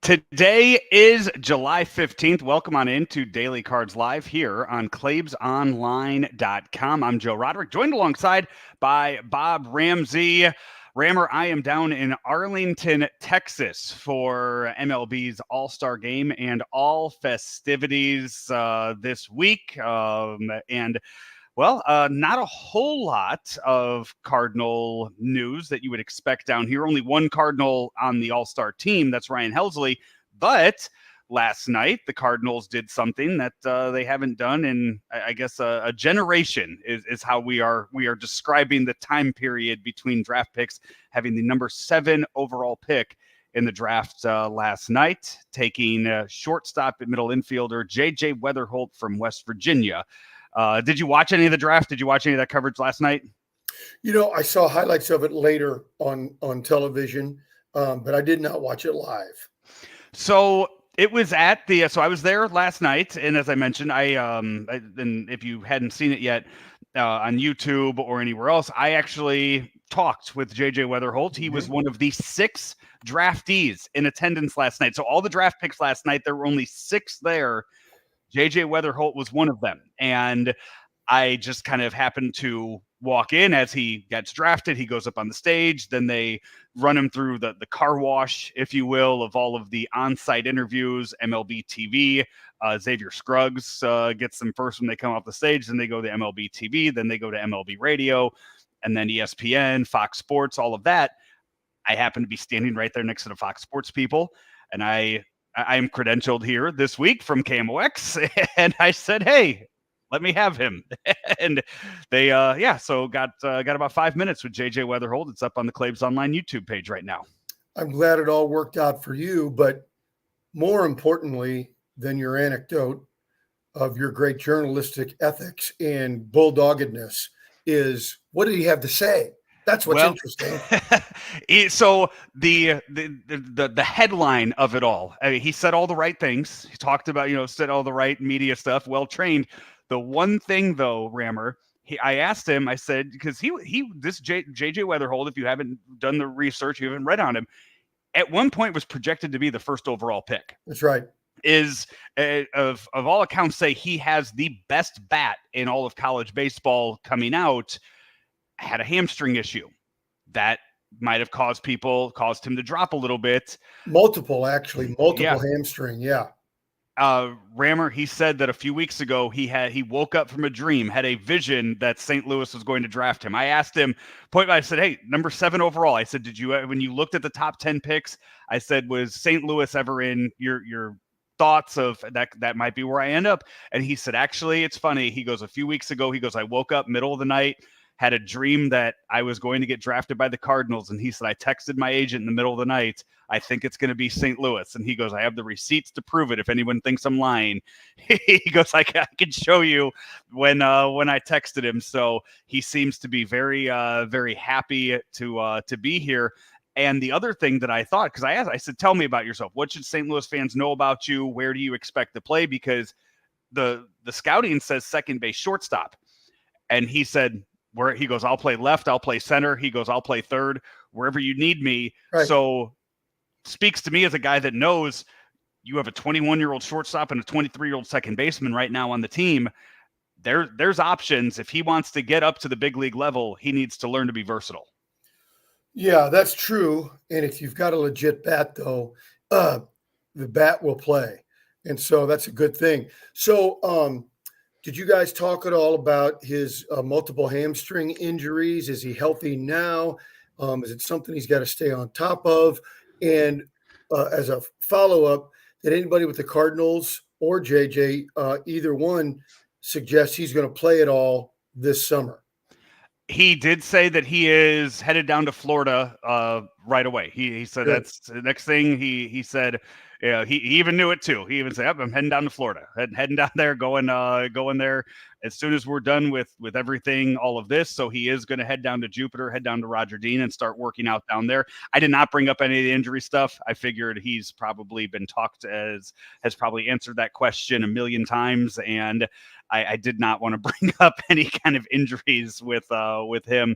Today is July 15th. Welcome on into Daily Cards Live here on ClaibsOnline.com. I'm Joe Roderick, joined alongside by Bob Ramsey. Rammer, I am down in Arlington, Texas for MLB's All Star Game and all festivities this week. Not a whole lot of Cardinal news that you would expect down here. Only one Cardinal on the All-Star team. That's Ryan Helsley. But last night, the Cardinals did something that they haven't done in, I guess, a generation is how we are describing the time period between draft picks, having the number 7 overall pick in the draft last night, taking shortstop at middle infielder J.J. Weatherholt from West Virginia. Did you watch any of the draft? Did you watch any of that coverage last night? I saw highlights of it later on television, but I did not watch it live. So it was at the. So I was there last night, and as I mentioned, and if you hadn't seen it yet on YouTube or anywhere else, I actually talked with J.J. Weatherholt. He was one of the 6 draftees in attendance last night. So all the draft picks last night, there were only 6 there. J.J. Weatherholt was one of them, and I just kind of happened to walk in as he gets drafted. He goes up on the stage. Then they run him through the car wash, if you will, of all of the on-site interviews, MLB TV. Xavier Scruggs gets them first when they come off the stage. Then they go to MLB TV. Then they go to MLB Radio, and then ESPN, Fox Sports, all of that. I happen to be standing right there next to the Fox Sports people, and I am credentialed here this week from KMOX, and I said, "Hey, let me have him." And they, so got about 5 minutes with J.J. Weatherholt. It's up on the Claibs Online YouTube page right now. I'm glad it all worked out for you, but more importantly than your anecdote of your great journalistic ethics and bulldoggedness is what did he have to say? That's what's interesting. So the headline of it all, I mean, he said all the right things. He talked about, said all the right media stuff, well trained. The one thing though, Rammer, I asked him, I said, because this J.J. Weatherholt, if you haven't done the research, you haven't read on him, at one point was projected to be the first overall pick. That's right. Is of all accounts say he has the best bat in all of college baseball coming out. Had a hamstring issue that might have caused him to drop a little bit. Multiple hamstring. Yeah. Rammer, he said that a few weeks ago he woke up from a dream, had a vision that St. Louis was going to draft him. I asked him I said, "Hey, number 7 overall." I said, "Did you, when you looked at the top 10 picks," I said, "was St. Louis ever in your thoughts of that might be where I end up?" And he said, "Actually, it's funny." He goes, "A few weeks ago," he goes, "I woke up middle of the night, had a dream that I was going to get drafted by the Cardinals." And he said, "I texted my agent in the middle of the night. I think it's going to be St. Louis." And he goes, "I have the receipts to prove it if anyone thinks I'm lying." He goes, I can show you when I texted him. So he seems to be very, very happy to be here. And the other thing that I thought, because I said, "Tell me about yourself. What should St. Louis fans know about you? Where do you expect to play?" Because the scouting says second base, shortstop. And he said, he goes, "I'll play left, I'll play center." He goes, "I'll play third, wherever you need me." Right. So speaks to me as a guy that knows you have a 21-year-old shortstop and a 23-year-old second baseman right now on the team. There's options. If he wants to get up to the big league level, he needs to learn to be versatile. Yeah, that's true. And if you've got a legit bat, though, the bat will play. And so that's a good thing. So, did you guys talk at all about his multiple hamstring injuries? Is he healthy now? Is it something he's got to stay on top of? And as a follow-up, did anybody with the Cardinals or JJ, either one, suggest he's going to play at all this summer? He did say that he is headed down to Florida right away. He said that's the next thing. He said, yeah, he even knew it too. He even said, "Yep, I'm heading down to Florida, heading down there, going there as soon as we're done with everything, all of this." So he is going to head down to Jupiter, head down to Roger Dean, and start working out down there. I did not bring up any of the injury stuff. I figured he's probably been has probably answered that question a million times, and I did not want to bring up any kind of injuries with him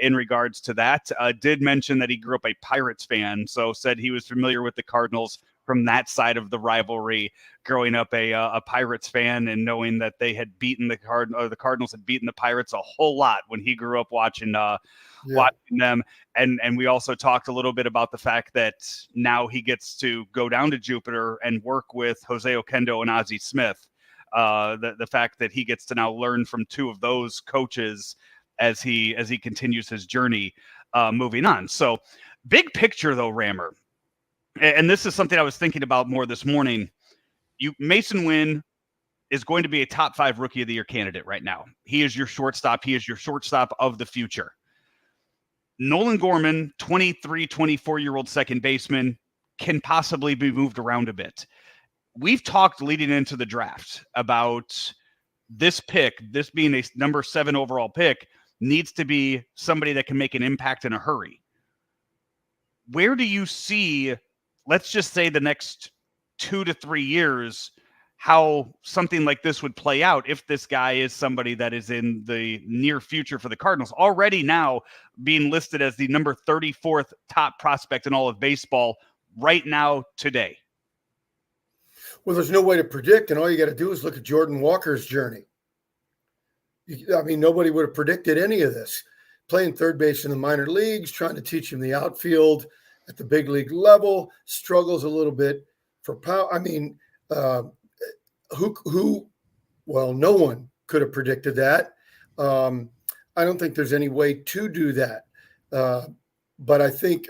in regards to that. Did mention that he grew up a Pirates fan, so said he was familiar with the Cardinals from that side of the rivalry, growing up a Pirates fan and knowing that they had beaten the Cardinals had beaten the Pirates a whole lot when he grew up watching them. And we also talked a little bit about the fact that now he gets to go down to Jupiter and work with Jose Oquendo and Ozzie Smith. The fact that he gets to now learn from two of those coaches as he continues his journey moving on. So big picture though, Rammer, and this is something I was thinking about more this morning. Mason Wynn is going to be a top 5 rookie of the year candidate right now. He is your shortstop. He is your shortstop of the future. Nolan Gorman, 23, 24-year-old second baseman, can possibly be moved around a bit. We've talked leading into the draft about this pick, this being a number 7 overall pick, needs to be somebody that can make an impact in a hurry. Where do you see, let's just say the next 2 to 3 years, how something like this would play out if this guy is somebody that is in the near future for the Cardinals, already now being listed as the number 34th top prospect in all of baseball right now today? Well, there's no way to predict, and all you got to do is look at Jordan Walker's journey. I mean, nobody would have predicted any of this. Playing third base in the minor leagues, trying to teach him the outfield at the big league level, struggles a little bit for power. I mean, well, no one could have predicted that. I don't think there's any way to do that. But I think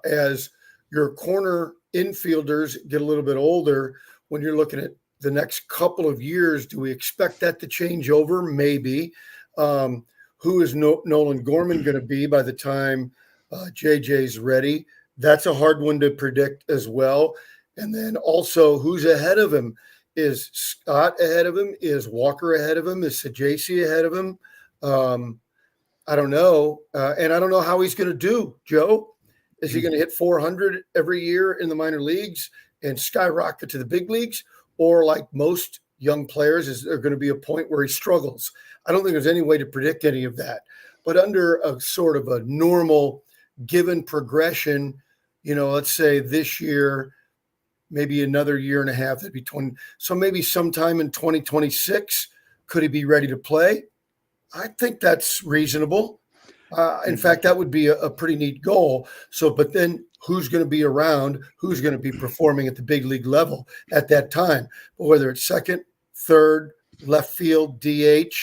as your corner infielders get a little bit older, when you're looking at the next couple of years, do we expect that to change over? Maybe. Who is Nolan Gorman going to be by the time JJ's ready? That's a hard one to predict as well. And then also, who's ahead of him? Is Scott ahead of him? Is Walker ahead of him? Is Sajasi ahead of him? I don't know. And I don't know how he's going to do, Joe. Is he going to hit 400 every year in the minor leagues and skyrocket to the big leagues? Or like most young players, is there going to be a point where he struggles? I don't think there's any way to predict any of that. But under a sort of a normal given progression, let's say this year, maybe another year and a half, that'd be 20. So maybe sometime in 2026, could he be ready to play? I think that's reasonable. In fact, that would be a pretty neat goal. So, but then who's going to be around? Who's going to be performing at the big league level at that time? But whether it's second, third, left field, DH,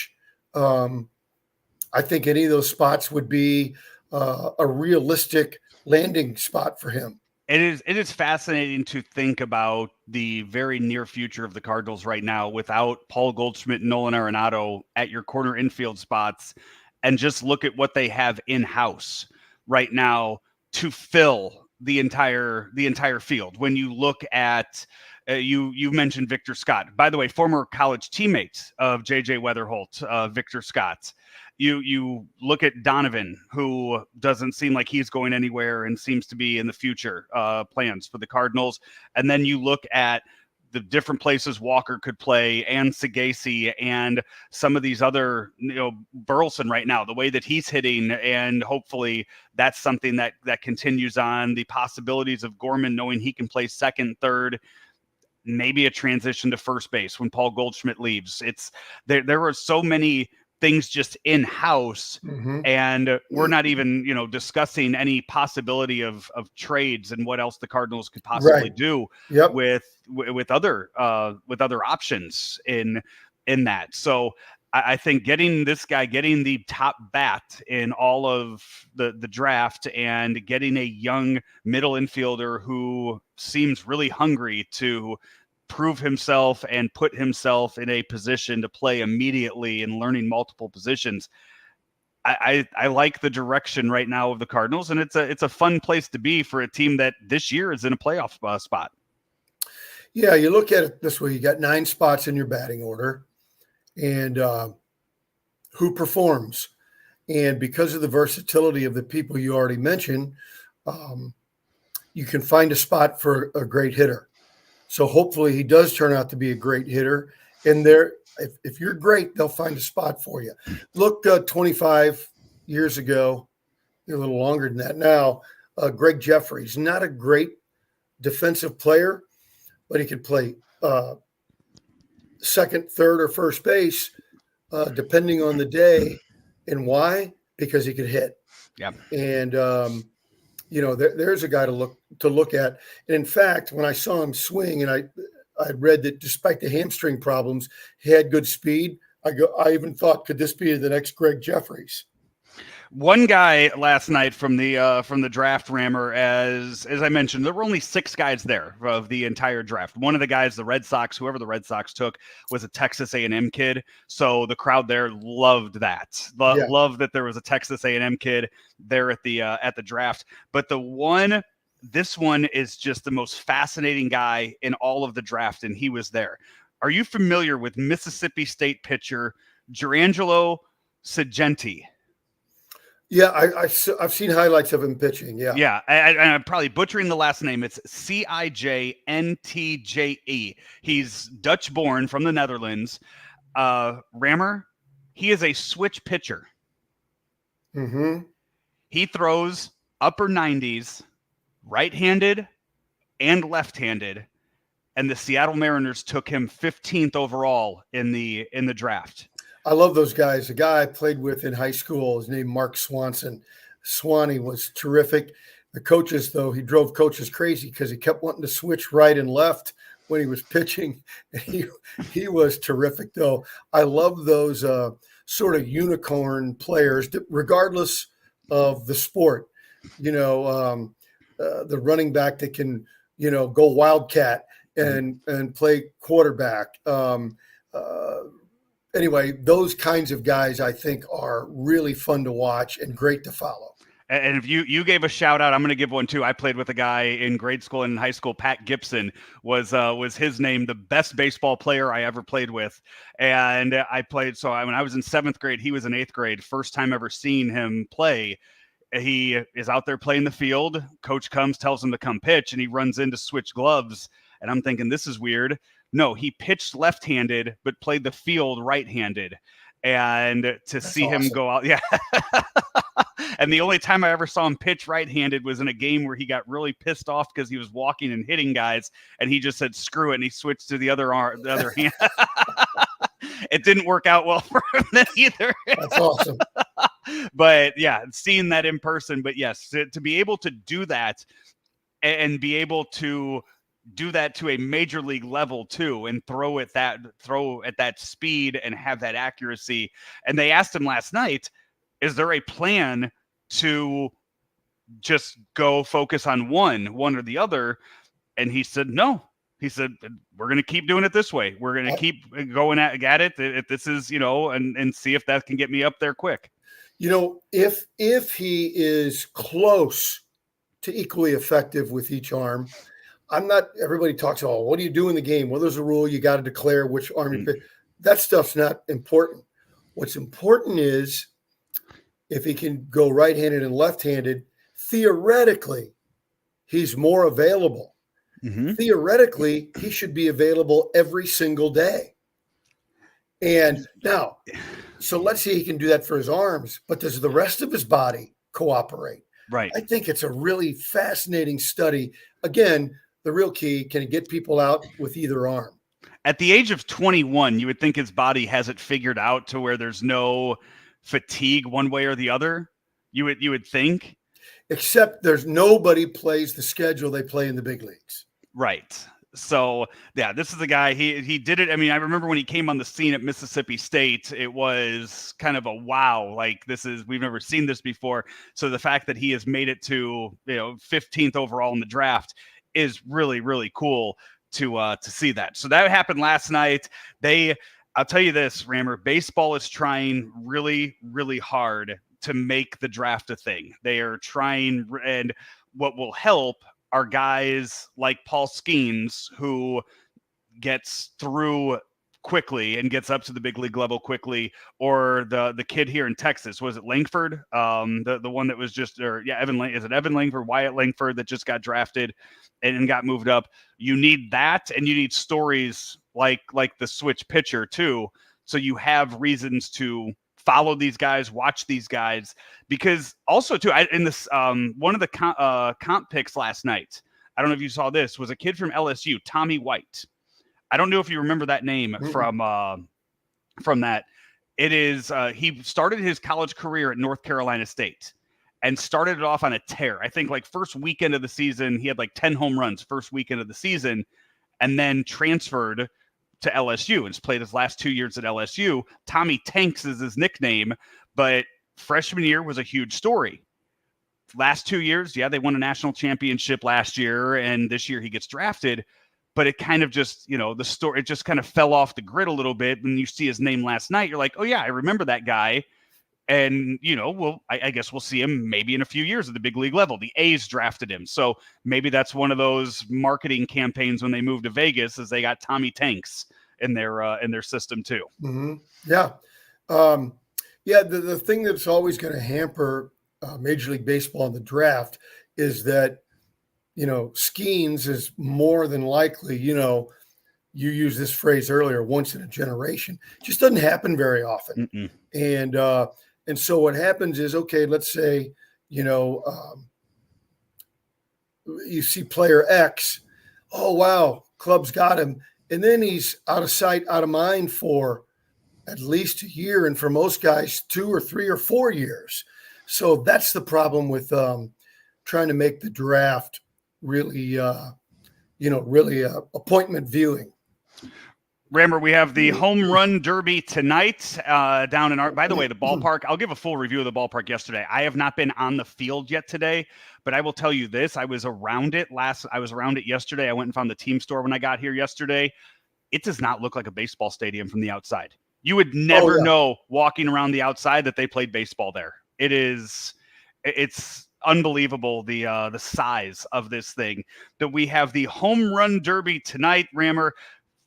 I think any of those spots would be a realistic landing spot for him. It is fascinating to think about the very near future of the Cardinals right now without Paul Goldschmidt and Nolan Arenado at your corner infield spots, and just look at what they have in-house right now to fill the entire field. When you look at you mentioned Victor Scott, by the way, former college teammate of JJ Weatherholt, Victor Scott. You look at Donovan, who doesn't seem like he's going anywhere and seems to be in the future plans for the Cardinals. And then you look at the different places Walker could play, and Sagasi, and some of these other, Burleson right now, the way that he's hitting, and hopefully that's something that continues on. The possibilities of Gorman knowing he can play second, third, maybe a transition to first base when Paul Goldschmidt leaves. There are so many things just in-house, and we're not even, discussing any possibility of trades and what else the Cardinals could possibly do with other options in that. So I think getting the top bat in all of the draft and getting a young middle infielder who seems really hungry to prove himself and put himself in a position to play immediately and learning multiple positions. I like the direction right now of the Cardinals, and it's a fun place to be for a team that this year is in a playoff spot. Yeah, you look at it this way: you got 9 spots in your batting order, and who performs. And because of the versatility of the people you already mentioned, you can find a spot for a great hitter. So hopefully he does turn out to be a great hitter. And if you're great, they'll find a spot for you. Look, 25 years ago, a little longer than that now, Greg Jeffries, not a great defensive player, but he could play second, third, or first base, depending on the day. And why? Because he could hit. Yeah. And there's a guy to look at. And in fact, when I saw him swing, and I read that despite the hamstring problems, he had good speed. I even thought, could this be the next Greg Jeffries? One guy last night from the draft, Rammer, as I mentioned, there were only 6 guys there of the entire draft. One of the guys, the Red Sox, whoever the Red Sox took, was a Texas A&M kid. So the crowd there loved that. Loved that there was a Texas A&M kid there at the draft. But this one is just the most fascinating guy in all of the draft, and he was there. Are you familiar with Mississippi State pitcher Jurangelo Cigenti? Yeah, I've seen highlights of him pitching. Yeah. Yeah. I'm probably butchering the last name. It's Cijntje. He's Dutch born from the Netherlands. Rammer, he is a switch pitcher. Mm-hmm. He throws upper 90s, right-handed and left-handed. And the Seattle Mariners took him 15th overall in the draft. I love those guys. The guy I played with in high school is named Mark Swanson. Swanee was terrific. The coaches, though, he drove coaches crazy because he kept wanting to switch right and left when he was pitching. He was terrific, though. I love those sort of unicorn players, regardless of the sport. The running back that can, go wildcat and play quarterback. Anyway, those kinds of guys, I think, are really fun to watch and great to follow. And if you gave a shout out, I'm going to give one too. I played with a guy in grade school and in high school. Pat Gibson was his name, the best baseball player I ever played with. And I played. So when I was in 7th grade, he was in 8th grade. First time ever seeing him play. He is out there playing the field. Coach comes, tells him to come pitch, and he runs in to switch gloves. And I'm thinking, this is weird. No, he pitched left-handed, but played the field right-handed. And to That's see awesome. Him go out, yeah. And the only time I ever saw him pitch right-handed was in a game where he got really pissed off because he was walking and hitting guys, and he just said, screw it, and he switched to the other hand. It didn't work out well for him then either. That's awesome. But, yeah, seeing that in person. But, yes, to be able to do that and be able to do that to a major league level too, and throw at that speed and have that accuracy. And they asked him last night, is there a plan to just go focus on one or the other? And he said, no. He said, we're going to keep doing it this way. We're going to keep going at it. If this is, and see if that can get me up there quick. If he is close to equally effective with each arm, everybody talks about, what do you do in the game? Well, there's a rule. You got to declare which arm you pick. That stuff's not important. What's important is if he can go right-handed and left-handed, theoretically, he's more available. Mm-hmm. Theoretically, he should be available every single day. And now, so let's say he can do that for his arms, but does the rest of his body cooperate? Right. I think it's a really fascinating study. Again, the real key, can he get people out with either arm? At the age of 21, you would think his body has it figured out to where there's no fatigue one way or the other. You would think. Except there's nobody plays the schedule they play in the big leagues. Right. So, yeah, this is the guy. He did it. I mean, I remember when he came on the scene at Mississippi State, it was kind of a wow. Like, we've never seen this before. So the fact that he has made it to 15th overall in the draft is really, really cool to see that. So that happened last night. I'll tell you this, Rammer, baseball is trying really, really hard to make the draft a thing. They are trying, and what will help are guys like Paul Skeens, who gets through quickly and gets up to the big league level quickly, or the kid here in Texas, was it Langford? The one that was just, Evan Langford, Wyatt Langford, that just got drafted and got moved up. You need that, and you need stories like the switch pitcher too, so you have reasons to follow these guys, watch these guys, because also too, in this one of the comp picks last night, I don't know if you saw this, was a kid from LSU, Tommy White. I don't know if you remember that name from that. It is he started his college career at North Carolina State and started it off on a tear. I think like first weekend of the season, he had like 10 home runs first weekend of the season, and then transferred to LSU and has played his last 2 years at LSU. Tommy Tanks is his nickname, but freshman year was a huge story. Last 2 years, yeah, they won a national championship last year, and this year he gets drafted. But it kind of just, the story, it just kind of fell off the grid a little bit. When you see his name last night, you're like, oh, yeah, I remember that guy. And, I guess we'll see him maybe in a few years at the big league level. The A's drafted him. So maybe that's one of those marketing campaigns when they moved to Vegas, is they got Tommy Tanks in their system too. Mm-hmm. Yeah. The thing that's always going to hamper Major League Baseball in the draft is that, Skeens is more than likely, you used this phrase earlier, once in a generation. It just doesn't happen very often. Mm-mm. And so what happens is, okay, let's say, you see player X, oh, wow, club's got him. And then he's out of sight, out of mind for at least a year. And for most guys, 2 or 3 or 4 years. So that's the problem with trying to make the draft really, appointment viewing. Rammer, we have the home run derby tonight down in by the way, the ballpark. I'll give a full review of the ballpark yesterday. I have not been on the field yet today, but I will tell you this. I was around it yesterday. I went and found the team store when I got here yesterday. It does not look like a baseball stadium from the outside. You would never know walking around the outside that they played baseball there. It's unbelievable, the size of this thing. That we have the home run derby tonight, Rammer.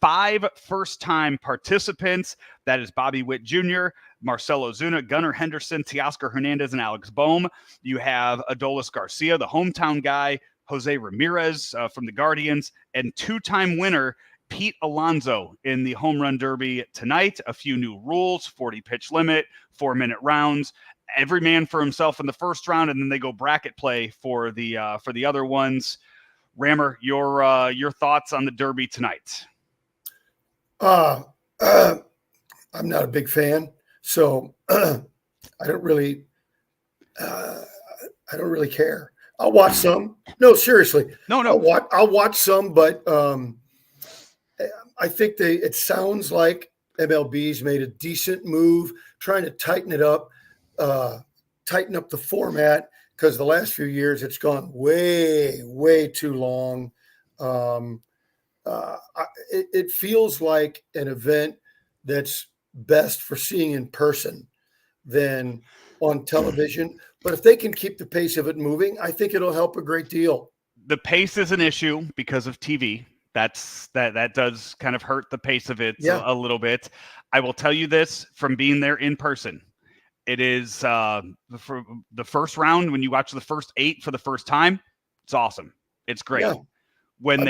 5 first-time participants. That is Bobby Witt Jr., Marcelo Zuna, Gunnar Henderson, Teoscar Hernandez, and Alex Bohm. You have Adolis Garcia, the hometown guy, Jose Ramirez from the Guardians, and 2-time winner Pete Alonso in the home run derby tonight. A few new rules: 40-pitch limit, 4-minute rounds. Every man for himself in the first round, and then they go bracket play for the other ones. Rammer, your thoughts on the derby tonight? I'm not a big fan, so I don't really care. I'll watch some. No, seriously. No. I'll watch some, but I think it sounds like MLB's made a decent move, trying to tighten it up, tighten up the format, because the last few years it's gone way, way too long. It feels like an event that's best for seeing in person than on television. But if they can keep the pace of it moving, I think it'll help a great deal. The pace is an issue because of TV. That does kind of hurt the pace of it a little bit. I will tell you this from being there in person. It is for the first round, when you watch the first 8 for the first time, it's awesome. It's great. Yeah. When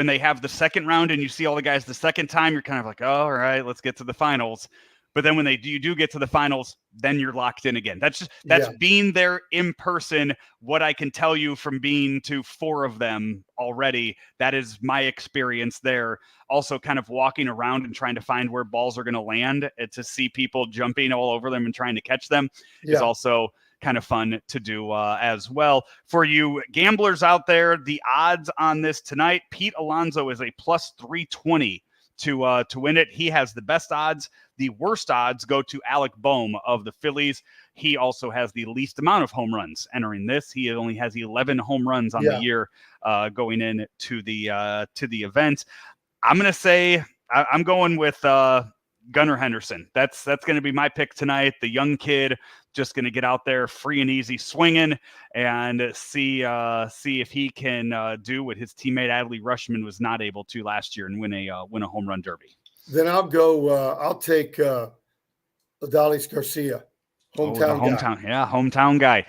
they have the second round and you see all the guys the second time, you're kind of like, oh, all right, let's get to the finals. But then when you do get to the finals, then you're locked in again. That's being there in person. What I can tell you from being to 4 of them already, that is my experience there. Also kind of walking around and trying to find where balls are going to land, and to see people jumping all over them and trying to catch them is also kind of fun to do as well. For you gamblers out there, the odds on this tonight, Pete Alonso is a plus 320 to win it. He has the best odds. The worst odds go to Alec Bohm of the Phillies. He also has the least amount of home runs entering this. He only has 11 home runs on the year going in to the event. I'm going to say I'm going with Gunnar Henderson. That's going to be my pick tonight. The young kid, just going to get out there free and easy swinging and see if he can do what his teammate Adley Rutschman was not able to last year and win a home run derby. Then I'll go. I'll take Adolis Garcia, hometown guy.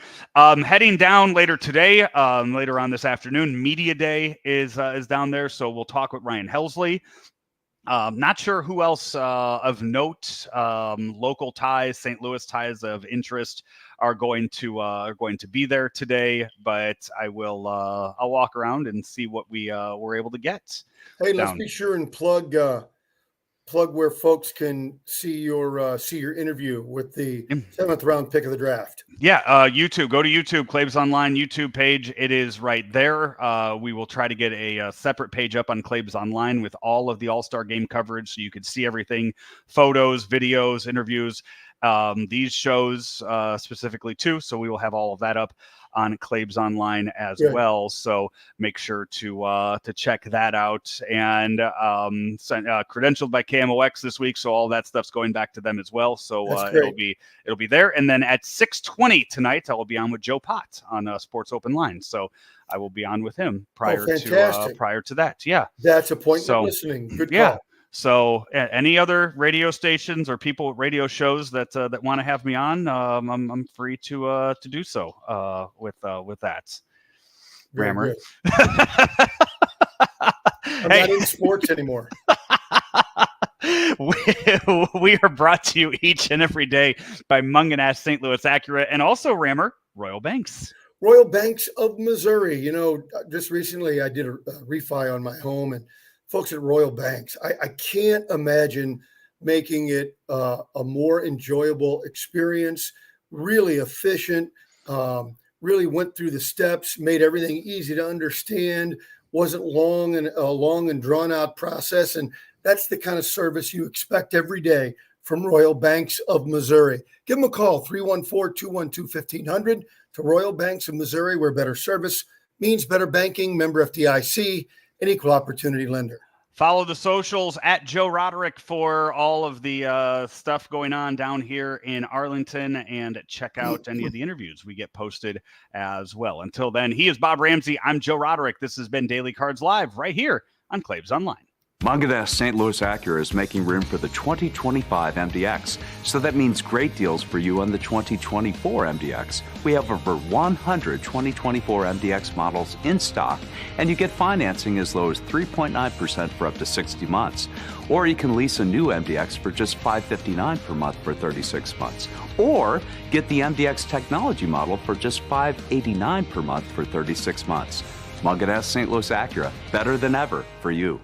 Heading down later today, later on this afternoon, media day is down there. So we'll talk with Ryan Helsley. Not sure who else of note, local ties, St. Louis ties of interest are going to be there today. But I'll walk around and see what we were able to get. Hey, let's be sure and plug where folks can see your interview with the 7th round pick of the draft. Yeah, YouTube. Go to YouTube, Claibs Online YouTube page. It is right there. We will try to get a separate page up on Claibs Online with all of the All Star Game coverage, so you can see everything: photos, videos, interviews. These shows specifically too. So we will have all of that up on Claibs Online as well. So make sure to check that out. And credentialed by KMOX this week, so all that stuff's going back to them as well. So it'll be there. And then at 6:20 tonight, I will be on with Joe Pott on Sports Open Line. So I will be on with him prior to that. Yeah, that's appointment listening. Good call. So any other radio stations or people with radio shows that want to have me on, I'm free to do so with that. Rammer. I'm not in sports anymore. We are brought to you each and every day by Munganast St. Louis Acura and also Rammer Royal Banks. Royal Banks of Missouri. You know, just recently I did a refi on my home, and folks at Royal Banks, I can't imagine making it a more enjoyable experience, really efficient, really went through the steps, made everything easy to understand, wasn't long and drawn out process. And that's the kind of service you expect every day from Royal Banks of Missouri. Give them a call, 314-212-1500 to Royal Banks of Missouri, where better service means better banking, member FDIC, an equal opportunity lender. Follow the socials at Joe Roderick for all of the stuff going on down here in Arlington, and check out any of the interviews we get posted as well. Until then, he is Bob Ramsey. I'm Joe Roderick. This has been Daily Cards Live right here on Claibs Online. Munganast St. Louis Acura is making room for the 2025 MDX, so that means great deals for you on the 2024 MDX. We have over 100 2024 MDX models in stock, and you get financing as low as 3.9% for up to 60 months. Or you can lease a new MDX for just $559 per month for 36 months. Or get the MDX technology model for just $589 per month for 36 months. Munganast St. Louis Acura, better than ever for you.